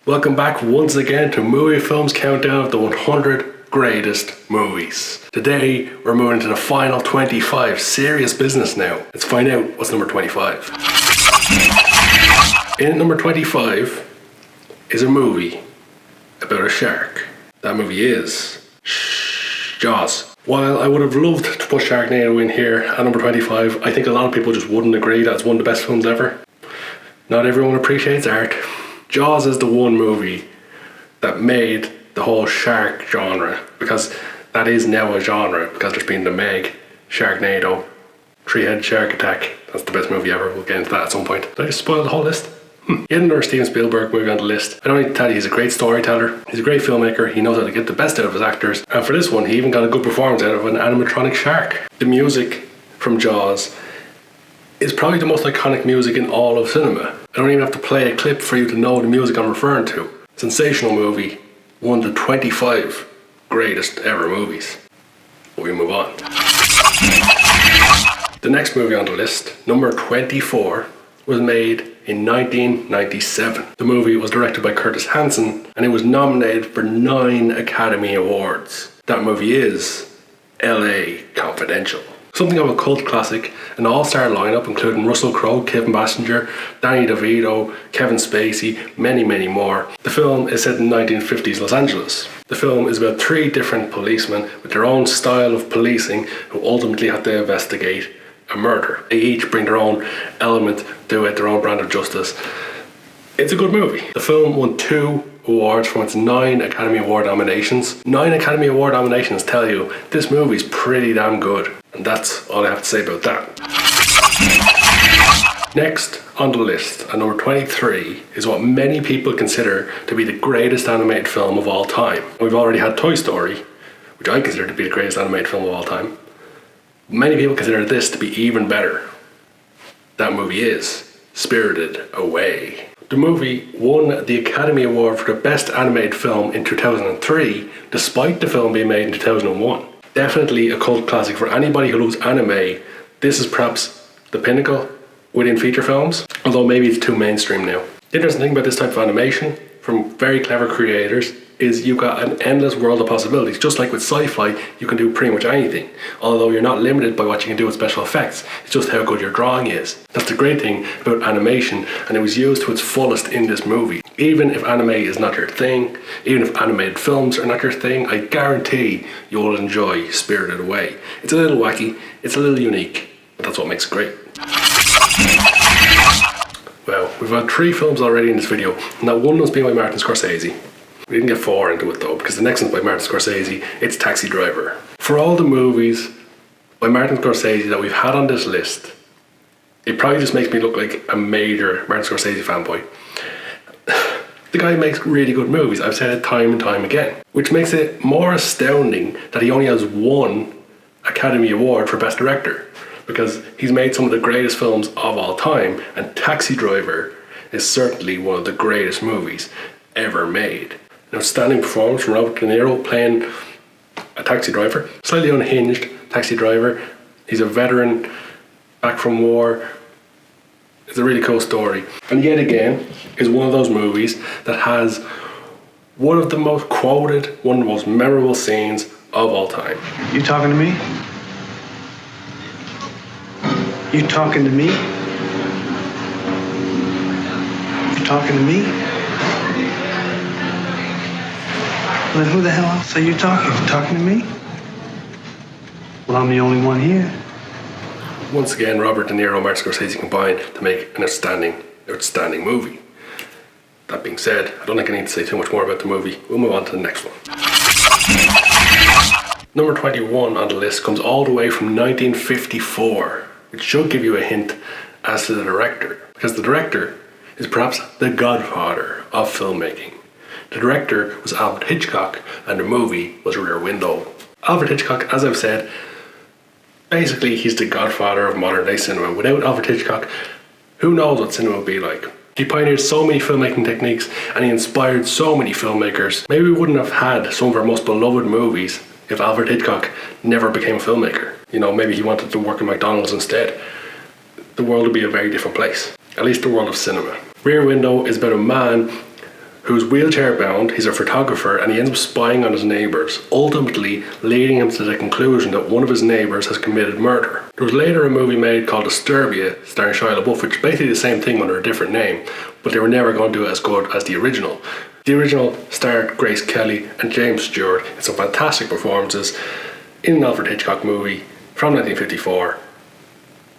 Welcome back once again to Movie Film's countdown of the 100 greatest movies. Today we're moving to the final 25. Serious business now. Let's find out what's number 25. In number 25 is a movie about a shark. That movie is Jaws. While I would have loved to put Sharknado in here at number 25, I think a lot of people just wouldn't agree that it's one of the best films ever. Not everyone appreciates art. Jaws is the one movie that made the whole shark genre, because that is now a genre, because there's been The Meg, Sharknado, Three-Headed Shark Attack. That's the best movie ever. We'll get into that at some point. Did I just spoil the whole list? Yet another Steven Spielberg movie on the list. I don't need to tell you, he's a great storyteller, he's a great filmmaker, he knows how to get the best out of his actors, and for this one he even got a good performance out of an animatronic shark. The music from Jaws is probably the most iconic music in all of cinema. I don't even have to play a clip for you to know the music I'm referring to. Sensational movie, one of the 25 greatest ever movies. But we move on. The next movie on the list, number 24, was made in 1997. The movie was directed by Curtis Hanson and it was nominated for 9 Academy Awards. That movie is LA Confidential. Something of a cult classic, an all-star lineup including Russell Crowe, Kevin Basinger, Danny DeVito, Kevin Spacey, many more. The film is set in 1950s Los Angeles. The film is about 3 different policemen with their own style of policing who ultimately have to investigate a murder. They each bring their own element to it, their own brand of justice. It's a good movie. The film won 2 awards from its 9 Academy Award nominations. 9 Academy Award nominations tell you this movie's pretty damn good. And that's all I have to say about that. Next on the list, at number 23, is what many people consider to be the greatest animated film of all time. We've already had Toy Story, which I consider to be the greatest animated film of all time. Many people consider this to be even better. That movie is Spirited Away. The movie won the Academy Award for the Best Animated Film in 2003, despite the film being made in 2001. Definitely a cult classic for anybody who loves anime. This is perhaps the pinnacle within feature films, although maybe it's too mainstream now. The interesting thing about this type of animation from very clever creators is you've got an endless world of possibilities. Just like with sci-fi, you can do pretty much anything, although you're not limited by what you can do with special effects. It's just how good your drawing is. That's the great thing about animation, and it was used to its fullest in this movie. Even if anime is not your thing, even if animated films are not your thing, I guarantee you'll enjoy Spirited Away. It's a little wacky, it's a little unique, but that's what makes it great. Well, we've had 3 films already in this video, and that one was being by Martin Scorsese. We didn't get 4 into it though, because the next one's by Martin Scorsese. It's Taxi Driver. For all the movies by Martin Scorsese that we've had on this list, it probably just makes me look like a major Martin Scorsese fanboy. The guy makes really good movies, I've said it time and time again, which makes it more astounding that he only has 1 Academy Award for Best Director, because he's made some of the greatest films of all time, and Taxi Driver is certainly one of the greatest movies ever made. An outstanding performance from Robert De Niro playing a taxi driver, slightly unhinged taxi driver. He's a veteran back from war. It's a really cool story. And yet again, is one of those movies that has one of the most quoted, one of the most memorable scenes of all time. You talking to me? You talking to me? You talking to me? Then who the hell else are you talking? You talking to me? Well, I'm the only one here. Once again, Robert De Niro and Martin Scorsese combined to make an outstanding movie. That being said, I don't think I need to say too much more about the movie. We'll move on to the next one. Number 21 on the list comes all the way from 1954, which should give you a hint as to the director, because the director is perhaps the godfather of filmmaking. The director was Alfred Hitchcock, and the movie was Rear Window. Alfred Hitchcock, as I've said, basically he's the godfather of modern day cinema. Without Alfred Hitchcock, who knows what cinema would be like. He pioneered so many filmmaking techniques and he inspired so many filmmakers. Maybe we wouldn't have had some of our most beloved movies if Alfred Hitchcock never became a filmmaker. You know, maybe he wanted to work at McDonald's instead. The world would be a very different place. At least the world of cinema. Rear Window is about a man who's wheelchair bound, he's a photographer, and he ends up spying on his neighbours, ultimately leading him to the conclusion that one of his neighbours has committed murder. There was later a movie made called Disturbia, starring Shia LaBeouf, which is basically the same thing under a different name, but they were never going to do it as good as the original. The original starred Grace Kelly and James Stewart in some fantastic performances in an Alfred Hitchcock movie from 1954.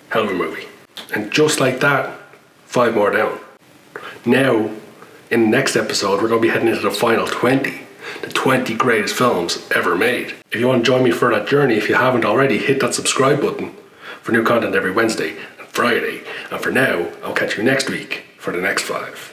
Hell of a movie. And just like that, 5 more down. Now, in the next episode, we're going to be heading into the final 20. The 20 greatest films ever made. If you want to join me for that journey, if you haven't already, hit that subscribe button for new content every Wednesday and Friday. And for now, I'll catch you next week for the next 5.